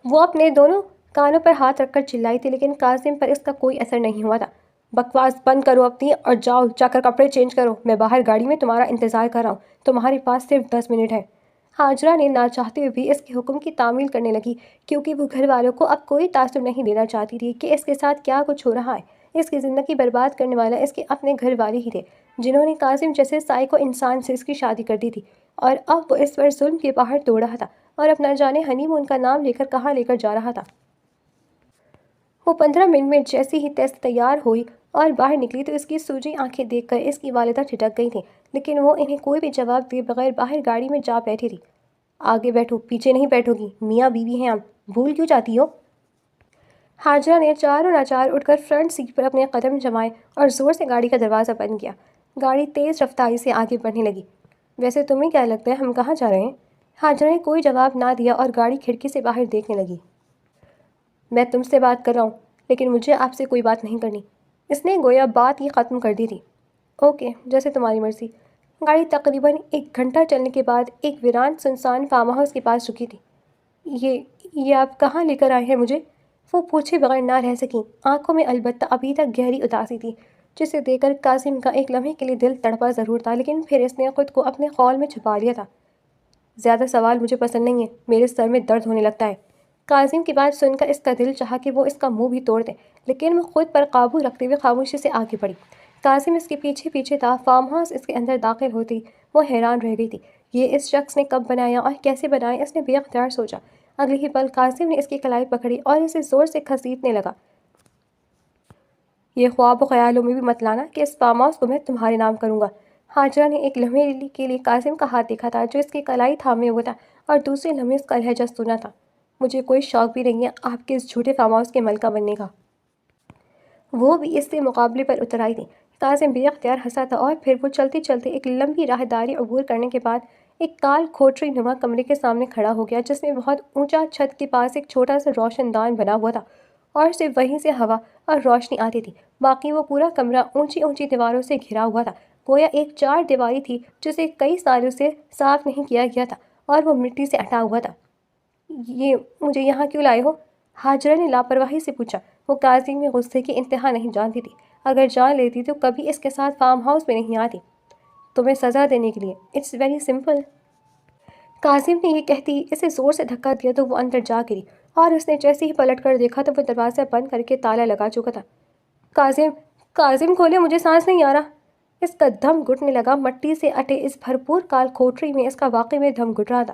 وہ اپنے دونوں کانوں پر ہاتھ رکھ کر چلائی تھی، لیکن کاظم پر اس کا کوئی اثر نہیں ہوا تھا۔ بکواس بند کرو اپنی اور جاؤ جا کر کپڑے چینج کرو، میں باہر گاڑی میں تمہارا انتظار کر رہا ہوں، تمہارے پاس صرف 10 منٹ ہے۔ ہاجرہ نے نہ چاہتے ہوئے بھی اس کے حکم کی تعمیل کرنے لگی، کیونکہ وہ گھر والوں کو اب کوئی تاثر نہیں دینا چاہتی تھی کہ اس کے ساتھ کیا کچھ ہو رہا ہے۔ اس کی زندگی برباد کرنے والا اس کے اپنے گھر والے ہی تھے، جنہوں نے کاظم جیسے سائیکو انسان سے اس کی شادی کر دی تھی، اور اب وہ اس پر ظلم کے پہاڑ توڑ رہا تھا اور اپنا جانے ہنی مون کا نام لے کر کہاں لے کر جا رہا تھا۔ وہ 15 منٹ میں جیسی ہی تیار ہوئی اور باہر نکلی تو اس کی سوجی آنکھیں دیکھ کر اس کی والدہ ٹھٹک گئی تھیں، لیکن وہ انہیں کوئی بھی جواب دیے بغیر باہر گاڑی میں جا بیٹھی تھی۔ آگے بیٹھو، پیچھے نہیں بیٹھو گی، میاں بیوی ہیں ہم، بھول کیوں جاتی ہو؟ ہاجرہ نے چاروں ناچار اٹھ کر فرنٹ سیٹ پر اپنے قدم جمائے اور زور سے گاڑی کا دروازہ بند کیا۔ گاڑی تیز رفتاری سے آگے بڑھنے لگی۔ ویسے تمہیں کیا لگتا ہے ہم کہاں جا رہے ہیں؟ ہاجرہ نے کوئی جواب نہ دیا اور گاڑی کھڑکی سے باہر دیکھنے لگی۔ میں تم سے بات کر رہا ہوں، لیکن مجھے آپ سے کوئی بات نہیں کرنی۔ اس نے گویا بات ہی ختم کر دی تھی۔ اوکے، جیسے تمہاری مرضی۔ گاڑی تقریباً 1 گھنٹہ چلنے کے بعد ایک ویران سنسان فارم ہاؤس کے پاس رکی تھی۔ یہ آپ کہاں لے کر آئے ہیں مجھے؟ وہ پوچھے بغیر نہ رہ سکیں۔ آنکھوں میں البتہ ابھی تک گہری اداسی تھی، جسے دیکھ کر کاظم کا ایک لمحے کے لیے دل تڑپا ضرور تھا، لیکن پھر اس نے خود کو اپنے خول میں چھپا لیا تھا۔ زیادہ سوال مجھے پسند نہیں ہے، میرے سر میں درد ہونے لگتا ہے۔ کاظم کی بات سن کر اس کا دل چاہا کہ وہ اس کا منہ بھی توڑ دے، لیکن وہ خود پر قابو رکھتے ہوئے خاموشی سے آگے بڑھی۔ کاظم اس کے پیچھے پیچھے تھا۔ فارم ہاؤس اس کے اندر داخل ہوتی وہ حیران رہ گئی تھی۔ یہ اس شخص نے کب بنایا اور کیسے بنایا، اس نے بے اختیار سوچا۔ اگلے ہی پل کاظم نے اس کی کلائی پکڑی اور اسے زور سے گھسیٹنے لگا۔ یہ خواب و خیالوں میں بھی مت لانا کہ اس فارم ہاؤس کو میں تمہارے نام کروں گا۔ ہاجرہ نے ایک لمحے کے لیے کاظم کا ہاتھ دیکھا تھا، جو اس کی کلائی تھامے ہوا تھا، اور دوسرے لمحے اس کا لہجہ سنا تھا۔ مجھے کوئی شوق بھی نہیں ہے آپ کے اس جھوٹے فارم ہاؤس کے ملکہ بننے کا۔ وہ بھی اس سے مقابلے پر اتر آئی تھی۔ کاظم بے اختیار ہنسا تھا اور پھر وہ چلتے چلتے ایک لمبی راہداری عبور کرنے کے بعد ایک کال کھوٹری نما کمرے کے سامنے کھڑا ہو گیا، جس میں بہت اونچا چھت کے پاس ایک چھوٹا سا روشن دان بنا ہوا تھا اور صرف وہیں سے ہوا اور روشنی آتی تھی۔ باقی وہ پورا کمرہ اونچی اونچی دیواروں سے گھرا ہوا تھا، گویا ایک 4 دیواری تھی جسے کئی سالوں سے صاف نہیں کیا گیا تھا اور وہ مٹی سے اٹا ہوا تھا۔ یہ مجھے یہاں کیوں لائے ہو؟ ہاجرہ نے لاپرواہی سے پوچھا۔ وہ کاظم میں غصے کی انتہا نہیں جانتی تھی۔ اگر جان لیتی تو کبھی اس کے ساتھ فارم ہاؤس میں نہیں آتی۔ تمہیں سزا دینے کے لیے، اٹس ویری سمپل۔ کاظم نے یہ کہتی اسے زور سے دھکا دیا تو وہ اندر جا گری، اور اس نے جیسے ہی پلٹ کر دیکھا تو وہ دروازہ بند کر کے تالا لگا چکا تھا۔ کاظم کھولے، مجھے سانس نہیں آ رہا۔ اس کا دم گھٹنے لگا۔ مٹی سے اٹے اس بھرپور کال کھوٹری میں اس کا واقعی میں دم گھٹ رہا تھا۔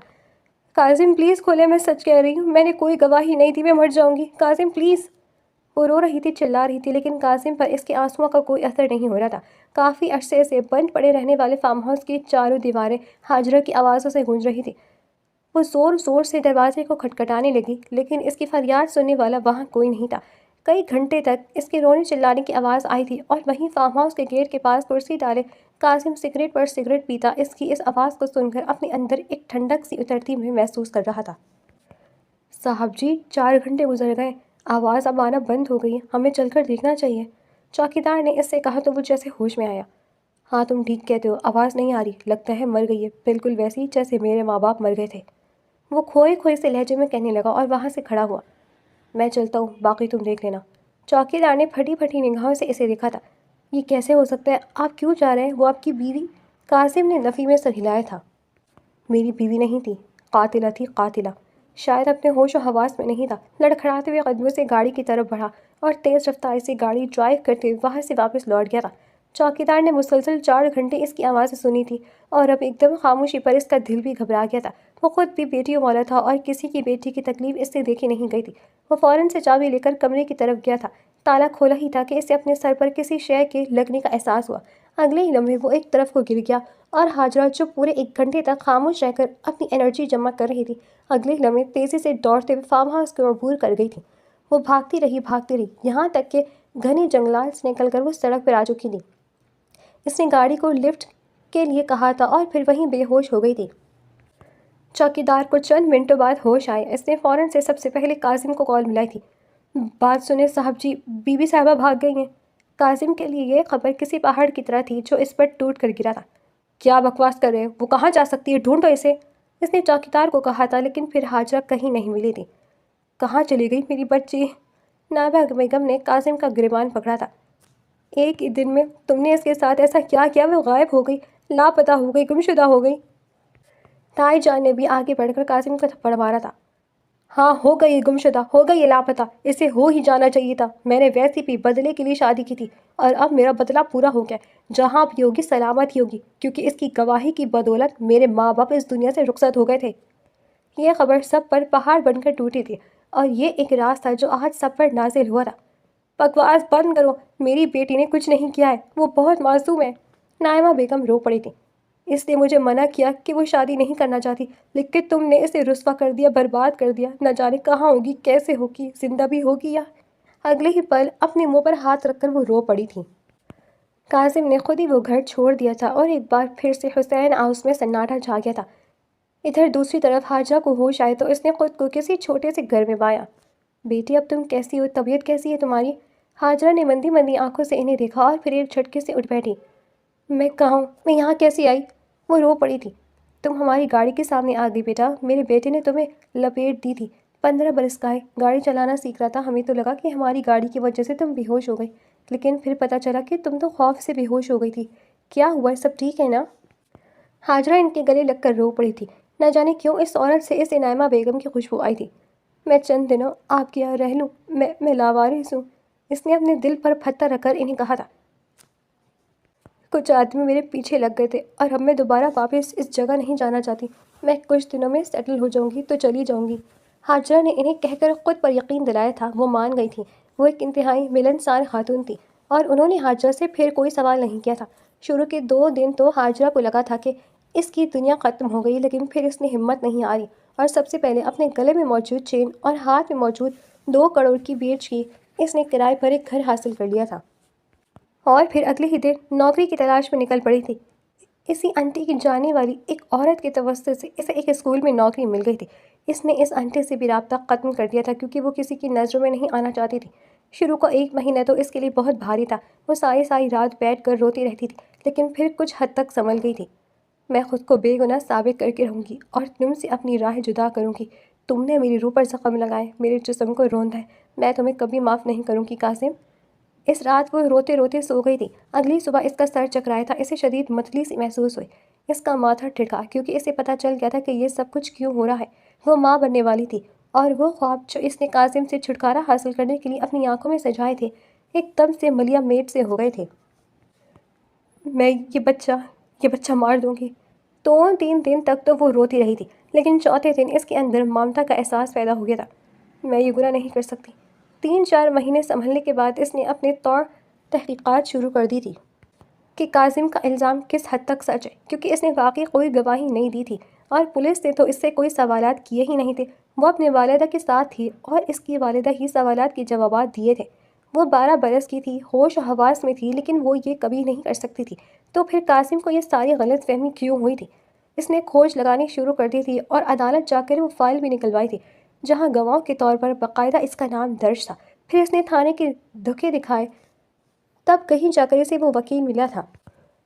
کاظم پلیز کھولے، میں سچ کہہ رہی ہوں، میں نے کوئی گواہی نہیں دی، میں مر جاؤں گی، کاظم پلیز۔ وہ رو رہی تھی، چلا رہی تھی، لیکن کاظم پر اس کے آنسوؤں کا کوئی اثر نہیں ہو رہا تھا۔ کافی عرصے سے بند پڑے رہنے والے فارم ہاؤس کی چاروں دیواریں ہاجرہ کی آوازوں سے گونج رہی تھی۔ وہ زور زور سے دروازے کو کھٹکھٹانے لگی، لیکن اس کی فریاد سننے والا وہاں کوئی نہیں تھا۔ کئی گھنٹے تک اس کے رونے چلانے کی آواز آئی تھی، اور وہیں فارم ہاؤس کے گیٹ کے پاس کرسی ڈالے کاظم سگریٹ پر سگریٹ پیتا اس کی اس آواز کو سن کر اپنے اندر ایک ٹھنڈک سی اترتی ہوئی محسوس کر رہا تھا۔ صاحب جی، 4 گھنٹے گزر گئے، آواز اب آنا بند ہو گئی ہے، ہمیں چل کر دیکھنا چاہیے، چوکیدار نے اس سے کہا تو وہ جیسے ہوش میں آیا۔ ہاں تم ٹھیک کہتے ہو، آواز نہیں آ رہی، لگتا ہے مر گئی ہے، بالکل ویسی جیسے میرے ماں باپ مر گئے تھے۔ وہ کھوئے کھوئے سے لہجے میں کہنے لگا اور وہاں سے کھڑا ہوا۔ میں چلتا ہوں، باقی تم دیکھ لینا۔ چوکیدار نے پھٹی پھٹی نگاہوں سے اسے دیکھا تھا۔ یہ کیسے ہو سکتا ہے، آپ کیوں جا رہے ہیں، وہ آپ کی بیوی؟ کاظم نے نفی میں سر ہلایا تھا۔ میری بیوی نہیں تھی، قاتلہ تھی، قاتلہ۔ شاید اپنے ہوش و حواس میں نہیں تھا۔ لڑکھڑاتے ہوئے قدموں سے گاڑی کی طرف بڑھا اور تیز رفتاری سے گاڑی ڈرائیو کرتے ہوئے وہاں سے واپس لوٹ گیا تھا۔ چوکیدار نے مسلسل 4 گھنٹے اس کی آوازیں سنی تھی اور اب ایک دم خاموشی پر اس کا دل بھی گھبرا گیا تھا۔ وہ خود بھی بیٹیوں والا تھا اور کسی کی بیٹی کی تکلیف اس سے دیکھی نہیں گئی تھی۔ وہ فوراً سے چابی لے کر کمرے کی طرف گیا تھا۔ تالا کھولا ہی تھا کہ اسے اپنے سر پر کسی شے کے لگنے کا احساس ہوا۔ اگلے ہی لمحے وہ ایک طرف کو گر گیا اور ہاجرہ جو پورے 1 گھنٹے تک خاموش رہ کر اپنی انرجی جمع کر رہی تھی، اگلے لمحے تیزی سے دوڑتے ہوئے فارم ہاؤس کو عبور کر گئی تھی۔ وہ بھاگتی رہی یہاں تک کہ گھنے جنگلات سے نکل کر وہ سڑک پر آ چکی تھی۔ اس نے گاڑی کو لفٹ کے لیے کہا تھا اور پھر وہیں بے ہوش ہو گئی تھی۔ چوکیدار کو چند منٹوں بعد ہوش آئے۔ اس نے فوراً سے سب سے پہلے کاظم کو کال ملائی تھی۔ بات سنے صاحب جی، بی بی صاحبہ بھاگ گئی ہیں۔ کاظم کے لیے یہ خبر کسی پہاڑ کی طرح تھی جو اس پر ٹوٹ کر گرا تھا۔ کیا بکواس کر رہے ہو؟ وہ کہاں جا سکتی ہے؟ ڈھونڈو اسے، اس نے چوکیدار کو کہا تھا، لیکن پھر ہاجرہ کہیں نہیں ملی تھی۔ کہاں چلی گئی میری بچی؟ نائبہ بیگم نے کاظم کا گریبان پکڑا تھا۔ ایک ہی دن میں تم نے اس کے ساتھ ایسا کیا کیا؟ وہ غائب ہو گئی، لاپتہ ہو گئی، گمشدہ ہو گئی۔ تائی جان نے بھی آگے بڑھ کر کاظم کو تھپڑ مارا تھا۔ ہاں، ہو گئی گمشدہ، ہو گئی لاپتہ، اسے ہو ہی جانا چاہیے تھا۔ میں نے ویسے بھی بدلے کے لیے شادی کی تھی اور اب میرا بدلہ پورا ہو گیا۔ جہاں بھی ہوگی سلامت ہی ہوگی، کیونکہ اس کی گواہی کی بدولت میرے ماں باپ اس دنیا سے رخصت ہو گئے تھے۔ یہ خبر سب پر پہاڑ بن کر ٹوٹی تھی اور یہ ایک راز تھا جو آج سب پر نازل ہوا تھا۔ بکواس بند کرو، میری بیٹی نے کچھ نہیں کیا ہے، وہ بہت معصوم ہے۔ نائمہ بیگم رو پڑی تھی۔ اس نے مجھے منع کیا کہ وہ شادی نہیں کرنا چاہتی، لیکن تم نے اسے رسوا کر دیا، برباد کر دیا۔ نہ جانے کہاں ہوگی، کیسے ہوگی، زندہ بھی ہوگی یا… اگلے ہی پل اپنے منہ پر ہاتھ رکھ کر وہ رو پڑی تھی۔ کاظم نے خود ہی وہ گھر چھوڑ دیا تھا اور ایک بار پھر سے حسین ہاؤس میں سناٹا چھا گیا تھا۔ ادھر دوسری طرف ہاجرہ کو ہوش آئے تو اس نے خود کو کسی چھوٹے سے گھر میں پایا۔ بیٹی، اب تم کیسی ہو؟ طبیعت کیسی ہے تمہاری؟ ہاجرہ نے مندی مندی آنکھوں سے انہیں دیکھا اور پھر ایک جھٹکے سے اٹھ بیٹھی۔ میں کہاں ہوں؟ میں یہاں کیسی آئی؟ وہ رو پڑی تھی۔ تم ہماری گاڑی کے سامنے آ گئی بیٹا، میرے بیٹے نے تمہیں لپیٹ دی تھی۔ 15 برس کا ہے، گاڑی چلانا سیکھ رہا تھا، ہمیں تو لگا کہ ہماری گاڑی کی وجہ سے تم بے ہوش ہو گئی، لیکن پھر پتہ چلا کہ تم تو خوف سے بے ہوش ہو گئی تھی۔ کیا ہوا؟ سب ٹھیک ہے نا؟ ہاجرہ ان کے گلے لگ کر رو پڑی تھی۔ نہ جانے کیوں اس عورت سے اسے نائمہ بیگم کی خوشبو آئی تھی۔ میں چند دنوں آپ کے یہاں رہ لوں، میں لاوارث ہوں، اس نے اپنے دل پر پتھر رکھ کر انہیں کہا تھا۔ کچھ آدمی میرے پیچھے لگ گئے تھے اور اب میں دوبارہ واپس اس جگہ نہیں جانا چاہتی۔ میں کچھ دنوں میں سیٹل ہو جاؤں گی تو چلی جاؤں گی۔ ہاجرہ نے انہیں کہہ کر خود پر یقین دلایا تھا۔ وہ مان گئی تھیں۔ وہ ایک انتہائی ملنسار خاتون تھی اور انہوں نے ہاجرہ سے پھر کوئی سوال نہیں کیا تھا۔ شروع کے 2 دن تو ہاجرہ کو لگا تھا کہ اس کی دنیا ختم ہو گئی، لیکن پھر اس نے ہمت نہیں ہاری اور سب سے پہلے اپنے گلے میں موجود چین اور ہاتھ میں موجود 2 کروڑ کی بیچ کی اس نے کرائے پر ایک گھر حاصل کر لیا تھا۔ اور پھر اگلے ہی دن نوکری کی تلاش میں نکل پڑی تھی۔ اسی آنٹی کی جانے والی ایک عورت کے توسط سے اسے ایک اسکول میں نوکری مل گئی تھی۔ اس نے اس آنٹی سے بھی رابطہ ختم کر دیا تھا کیونکہ وہ کسی کی نظروں میں نہیں آنا چاہتی تھی۔ شروع کا 1 مہینہ تو اس کے لیے بہت بھاری تھا۔ وہ ساری رات بیٹھ کر روتی رہتی تھی، لیکن پھر کچھ حد تک سنبھل گئی تھی۔ میں خود کو بے گناہ ثابت کر کے رہوں گی اور تم سے اپنی راہ جدا کروں گی۔ تم نے میری روح پر زخم لگائے، میرے جسم کو روندا ہے، میں تمہیں کبھی معاف نہیں کروں گی کاظم۔ اس رات وہ روتے روتے سو گئی تھی۔ اگلی صبح اس کا سر چکرایا تھا، اسے شدید متلی سی محسوس ہوئی۔ اس کا ماتھا ٹھڑکا کیونکہ اسے پتہ چل گیا تھا کہ یہ سب کچھ کیوں ہو رہا ہے۔ وہ ماں بننے والی تھی اور وہ خواب جو اس نے کاظم سے چھٹکارا حاصل کرنے کے لیے اپنی آنکھوں میں سجائے تھے، ایک دم سے ملیا میٹ سے ہو گئے تھے۔ میں یہ بچہ مار دوں گی۔ 3 دن تک تو وہ روتی رہی تھی، لیکن چوتھے دن اس کے اندر ممتا کا احساس پیدا ہو گیا تھا۔ میں یہ گناہ نہیں کر سکتی۔ 3-4 مہینے سنبھلنے کے بعد اس نے اپنے طور تحقیقات شروع کر دی تھی کہ کاظم کا الزام کس حد تک سچ ہے، کیونکہ اس نے واقعی کوئی گواہی نہیں دی تھی اور پولیس نے تو اس سے کوئی سوالات کیے ہی نہیں تھے۔ وہ اپنے والدہ کے ساتھ تھی اور اس کی والدہ ہی سوالات کے جوابات دیے تھے۔ وہ 12 برس کی تھی، ہوش و حواس میں تھی، لیکن وہ یہ کبھی نہیں کر سکتی تھی۔ تو پھر کاظم کو یہ ساری غلط فہمی کیوں ہوئی تھی؟ اس نے کھوج لگانی شروع کر دی تھی اور عدالت جا کر وہ فائل بھی نکلوائی تھی جہاں گواہوں کے طور پر باقاعدہ اس کا نام درج تھا۔ پھر اس نے تھانے کے دھکے دکھائے، تب کہیں جا کر اسے وہ وکیل ملا تھا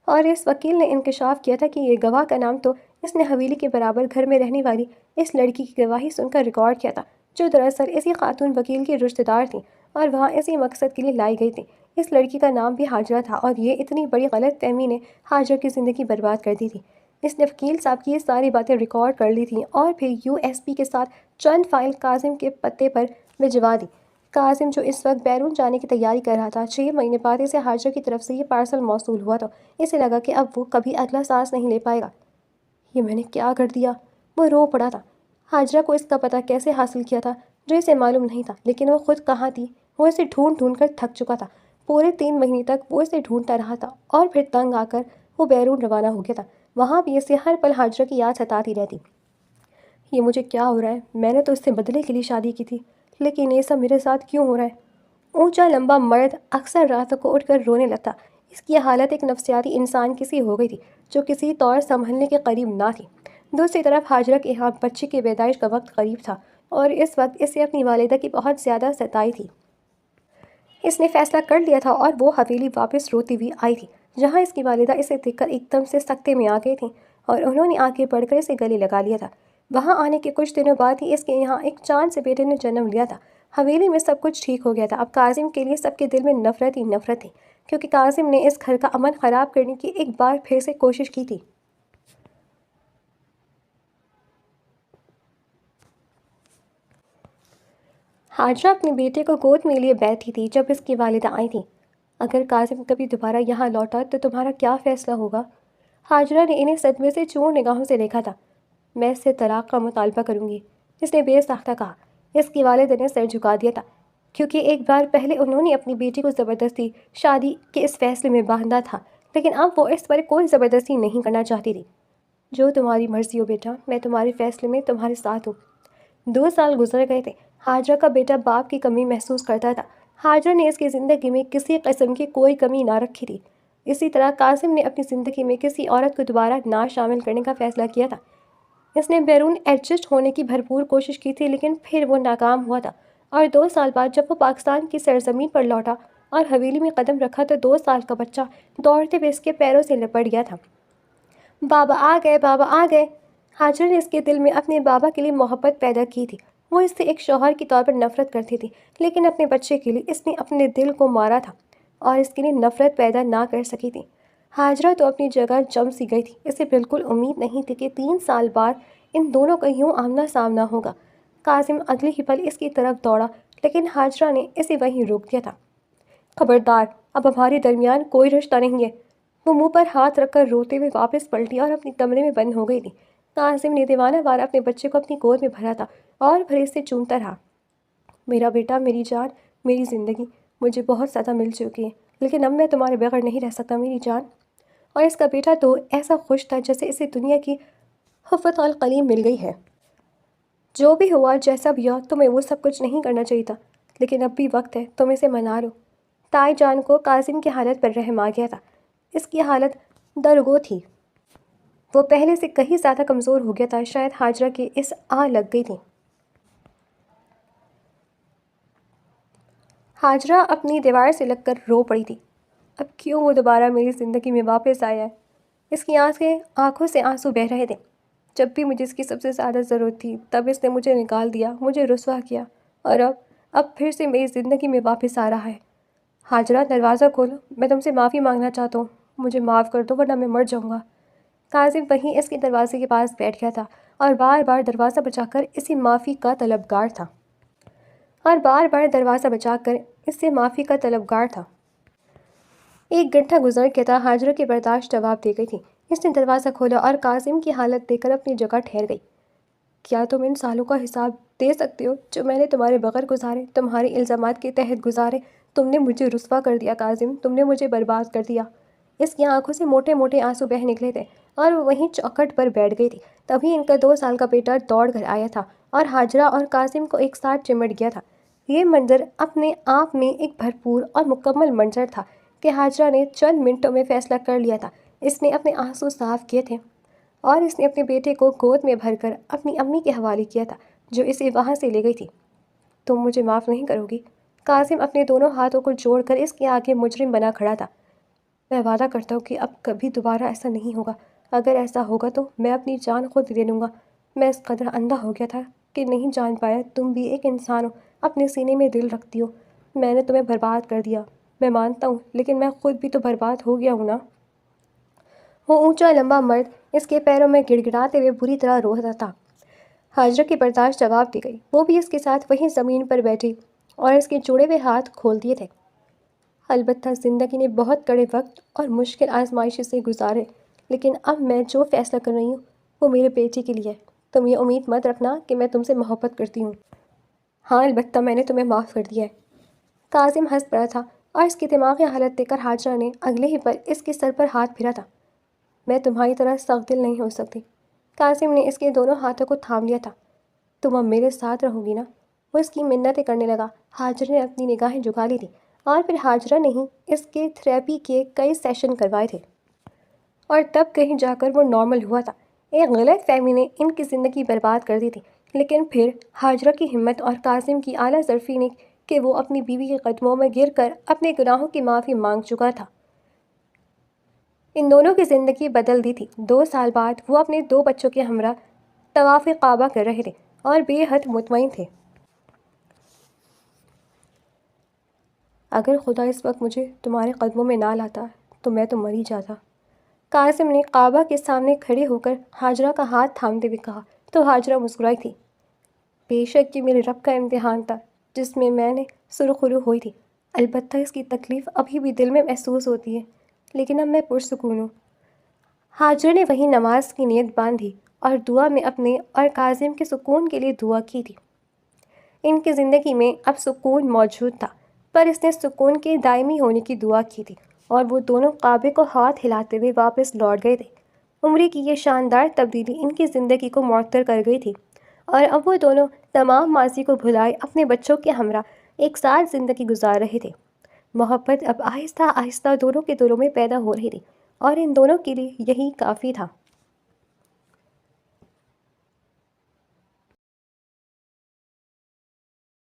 اور اس وکیل نے انکشاف کیا تھا کہ یہ گواہ کا نام تو اس نے حویلی کے برابر گھر میں رہنے والی اس لڑکی کی گواہی سن کر ریکارڈ کیا تھا، جو دراصل اسی خاتون وکیل کی رشتہ دار تھیں اور وہاں اسی مقصد کے لیے لائی گئی تھی۔ اس لڑکی کا نام بھی ہاجرہ تھا اور یہ اتنی بڑی غلط فہمی نے ہاجرہ کی زندگی برباد کر دی تھی۔ اس نے وکیل صاحب کی یہ ساری باتیں ریکارڈ کر لی تھیں اور پھر USB کے ساتھ چند فائل کاظم کے پتے پر بھجوا دی۔ قاسم جو اس وقت بیرون جانے کی تیاری کر رہا تھا، 6 مہینے بعد اسے حاجرہ کی طرف سے یہ پارسل موصول ہوا تو اسے لگا کہ اب وہ کبھی اگلا سانس نہیں لے پائے گا۔ یہ میں نے کیا کر دیا؟ وہ رو پڑا تھا۔ حاجرہ کو اس کا پتہ کیسے حاصل کیا تھا جو اسے معلوم نہیں تھا، لیکن وہ خود کہاں تھی؟ وہ اسے ڈھونڈ ڈھونڈ کر تھک چکا تھا۔ پورے 3 مہینے تک وہ اسے ڈھونڈتا رہا تھا اور پھر تنگ آ کر وہ بیرون روانہ ہو گیا تھا۔ وہاں بھی اسے ہر پل حاجرہ کی یاد ستاتی رہتی۔ یہ مجھے کیا ہو رہا ہے؟ میں نے تو اس سے بدلے کے لیے شادی کی تھی، لیکن یہ سب میرے ساتھ کیوں ہو رہا ہے؟ اونچا لمبا مرد اکثر راتوں کو اٹھ کر رونے لگتا۔ اس کی حالت ایک نفسیاتی انسان کی سی ہو گئی تھی جو کسی طور سنبھلنے کے قریب نہ تھی۔ دوسری طرف حاجرہ کے یہاں بچے کی پیدائش کا وقت قریب تھا اور اس وقت اسے اپنی والدہ کی بہت زیادہ ستائی تھی۔ اس نے فیصلہ کر لیا تھا اور وہ حویلی واپس روتی ہوئی آئی تھی، جہاں اس کی والدہ اسے دیکھ کر ایک دم سے سکتے میں آ گئی تھیں اور انہوں نے آگے بڑھ کر اسے گلے لگا لیا تھا۔ وہاں آنے کے کچھ دنوں بعد ہی اس کے یہاں ایک چاند سے بیٹے نے جنم لیا تھا۔ حویلی میں سب کچھ ٹھیک ہو گیا تھا۔ اب قاسم کے لیے سب کے دل میں نفرت ہی نفرت تھی، کیونکہ قاسم نے اس گھر کا امن خراب کرنے کی ایک بار پھر سے کوشش کی تھی۔ حاجرہ اپنے بیٹے کو گود میں لیے بیٹھی تھی جب اس کی والدہ آئی تھیں۔ اگر قاسم کبھی دوبارہ یہاں لوٹا تو تمہارا کیا فیصلہ ہوگا؟ حاجرہ نے انہیں صدمے سے چور نگاہوں سے دیکھا تھا۔ میں اس سے طلاق کا مطالبہ کروں گی، اس نے بے ساختہ کہا۔ اس کی والدہ نے سر جھکا دیا تھا، کیونکہ ایک بار پہلے انہوں نے اپنی بیٹی کو زبردستی شادی کے اس فیصلے میں باندھا تھا، لیکن اب وہ اس پر کوئی زبردستی نہیں کرنا چاہتی تھی۔ جو تمہاری مرضی ہو بیٹا، میں تمہارے فیصلے میں تمہارے ساتھ ہوں۔ 2 سال گزر گئے تھے۔ حاجرہ کا بیٹا باپ کی کمی محسوس کرتا تھا۔ حاجرہ نے اس کی زندگی میں کسی قسم کی کوئی کمی نہ رکھی تھی۔ اسی طرح قاسم نے اپنی زندگی میں کسی عورت کو دوبارہ نہ شامل کرنے کا فیصلہ کیا تھا۔ اس نے بیرون ایڈجسٹ ہونے کی بھرپور کوشش کی تھی، لیکن پھر وہ ناکام ہوا تھا، اور 2 سال بعد جب وہ پاکستان کی سرزمین پر لوٹا اور حویلی میں قدم رکھا تو 2 سال کا بچہ دوڑتے ہوئے اس کے پیروں سے لپٹ گیا تھا۔ بابا آ گئے، بابا آ گئے۔ حاجرہ نے اس کے دل میں اپنے بابا کے لیے محبت پیدا کی تھی۔ وہ اس سے ایک شوہر کے طور پر نفرت کرتی تھی، لیکن اپنے بچے کے لیے اس نے اپنے دل کو مارا تھا اور اس کے لیے نفرت پیدا نہ کر سکی تھی۔ حاجرہ تو اپنی جگہ جم سی گئی تھی۔ اسے بالکل امید نہیں تھی کہ 3 سال بعد ان دونوں کا یوں آمنا سامنا ہوگا۔ قاسم اگلے ہی پل اس کی طرف دوڑا، لیکن حاجرہ نے اسے وہیں روک دیا تھا۔ خبردار، اب ہمارے درمیان کوئی رشتہ نہیں ہے۔ وہ منہ پر ہاتھ رکھ کر روتے ہوئے واپس پلٹی اور اپنے کمرے میں بند ہو گئی تھی۔ قاسم نے دیوانہ وار اپنے بچے کو اپنی گود میں بھرا تھا اور پھر اسے چومتا رہا۔ میرا بیٹا، میری جان، میری زندگی مجھے بہت زیادہ مل چکی ہے، لیکن اب میں تمہارے بغیر نہیں رہ سکتا میری جان۔ اور اس کا بیٹا تو ایسا خوش تھا جیسے اسے دنیا کی حفت القلیم مل گئی ہے۔ جو بھی ہوا، جیسا بھی ہوا، تمہیں وہ سب کچھ نہیں کرنا چاہیے تھا، لیکن اب بھی وقت ہے، تم اسے منا لو۔ تائی جان کو قاسم کی حالت پر رحم آ گیا تھا۔ اس کی حالت درگو تھی۔ وہ پہلے سے کہیں زیادہ کمزور ہو گیا تھا۔ شاید حاجرہ کی اس آہ لگ گئی تھی۔ حاجرہ اپنی دیوار سے لگ کر رو پڑی تھی۔ اب کیوں وہ دوبارہ میری زندگی میں واپس آیا ہے؟ اس کی آنکھوں سے آنسو بہہ رہے تھے۔ جب بھی مجھے اس کی سب سے زیادہ ضرورت تھی، تب اس نے مجھے نکال دیا، مجھے رسوا کیا، اور اب پھر سے میری زندگی میں واپس آ رہا ہے۔ حاجرہ، دروازہ کھولو، میں تم سے معافی مانگنا چاہتا ہوں، مجھے معاف کر دو ورنہ میں مر جاؤں گا۔ قاسم وہیں اس کے دروازے کے پاس بیٹھ گیا تھا اور بار بار دروازہ بجا کر اسی معافی کا طلبگار تھا۔ 1 گھنٹہ گزر گیا تھا۔ حاجرہ کی برداشت جواب دے گئی تھی۔ اس نے دروازہ کھولا اور قاسم کی حالت دیکھ کر اپنی جگہ ٹھہر گئی۔ کیا تم ان سالوں کا حساب دے سکتے ہو جو میں نے تمہارے بغیر گزارے، تمہارے الزامات کے تحت گزارے؟ تم نے مجھے رسوا کر دیا قاسم، تم نے مجھے برباد کر دیا۔ اس کی آنکھوں سے موٹے موٹے آنسو بہہ نکلے تھے اور وہ وہیں چوکھٹ پر بیٹھ گئی تھی۔ تبھی ان کا 2 سال کا بیٹا دوڑ کر آیا تھا اور حاجرہ اور قاسم کو ایک ساتھ چمٹ گیا تھا۔ یہ منظر اپنے آپ میں ایک بھرپور اور مکمل منظر تھا کہ حاجرہ نے چند منٹوں میں فیصلہ کر لیا تھا۔ اس نے اپنے آنسو صاف کیے تھے اور اس نے اپنے بیٹے کو گود میں بھر کر اپنی امی کے حوالے کیا تھا جو اسے وہاں سے لے گئی تھی۔ تم مجھے معاف نہیں کرو گی؟ قاسم اپنے دونوں ہاتھوں کو جوڑ کر اس کے آگے مجرم بنا کھڑا تھا۔ میں وعدہ کرتا ہوں کہ اب کبھی دوبارہ ایسا نہیں ہوگا۔ اگر ایسا ہوگا تو میں اپنی جان خود دے دوں گا۔ میں اس قدر اندھا ہو گیا تھا کہ نہیں جان پایا تم بھی ایک انسان ہو، اپنے سینے میں دل رکھتی ہو۔ میں نے تمہیں برباد کر دیا، میں مانتا ہوں، لیکن میں خود بھی تو برباد ہو گیا ہوں نا۔ وہ اونچا لمبا مرد اس کے پیروں میں گڑ گڑاتے ہوئے بری طرح رو رہا تھا۔ حاجرہ کی برداشت جواب دی گئی۔ وہ بھی اس کے ساتھ وہیں زمین پر بیٹھی اور اس کے جوڑے ہوئے ہاتھ کھول دیے تھے۔ البتہ زندگی نے بہت کڑے وقت اور مشکل آزمائش سے گزارے، لیکن اب میں جو فیصلہ کر رہی ہوں وہ میرے بیٹے کے لیے ہے۔ تم یہ امید مت رکھنا کہ میں تم سے محبت کرتی ہوں۔ ہاں، البتہ میں نے تمہیں معاف کر دیا ہے۔ کاظم ہنس پڑا تھا اور اس کی دماغی حالت دیکھ کر حاجرہ نے اگلے ہی پل اس کے سر پر ہاتھ پھیرا تھا۔ میں تمہاری طرح سخت دل نہیں ہو سکتی۔ کاظم نے اس کے دونوں ہاتھوں کو تھام لیا تھا۔ تم اب میرے ساتھ رہو گی نا؟ وہ اس کی منتیں کرنے لگا۔ حاجرہ نے اپنی نگاہیں جھکا لی تھی اور پھر حاجرہ نے ہی اس کے تھراپی کے کئی سیشن کروائے تھے اور تب کہیں جا کر وہ نارمل ہوا تھا۔ ایک غلط فہمی نے ان کی زندگی برباد کر دی تھی، لیکن پھر حاجرہ کی ہمت اور کاظم کی اعلیٰ ظرفی نے کہ وہ اپنی بیوی کے قدموں میں گر کر اپنے گناہوں کی معافی مانگ چکا تھا، ان دونوں کی زندگی بدل دی تھی۔ 2 سال بعد وہ اپنے 2 بچوں کے ہمراہ طواف کعبہ کر رہے تھے اور بے حد مطمئن تھے۔ اگر خدا اس وقت مجھے تمہارے قدموں میں نہ لاتا تو میں تو مر ہی جاتا، کاظم نے کعبہ کے سامنے کھڑے ہو کر حاجرہ کا ہاتھ تھامتے ہوئے کہا تو حاجرہ مسکرائی تھی۔ بے شک یہ میرے رب کا امتحان تھا جس میں نے سرخرو ہوئی تھی، البتہ اس کی تکلیف ابھی بھی دل میں محسوس ہوتی ہے، لیکن اب میں پرسکون ہوں۔ حاجرہ نے وہیں نماز کی نیت باندھی اور دعا میں اپنے اور کاظم کے سکون کے لیے دعا کی تھی۔ ان کی زندگی میں اب سکون موجود تھا، پر اس نے سکون کے دائمی ہونے کی دعا کی تھی اور وہ دونوں کعبے کو ہاتھ ہلاتے ہوئے واپس لوٹ گئے تھے۔ عمرے کی یہ شاندار تبدیلی ان کی زندگی کو معطر کر گئی تھی اور اب وہ دونوں تمام ماضی کو بھلائے اپنے بچوں کے ہمراہ ایک ساتھ زندگی گزار رہے تھے۔ محبت اب آہستہ آہستہ دونوں کے دلوں میں پیدا ہو رہی تھی اور ان دونوں کے لیے یہی کافی تھا۔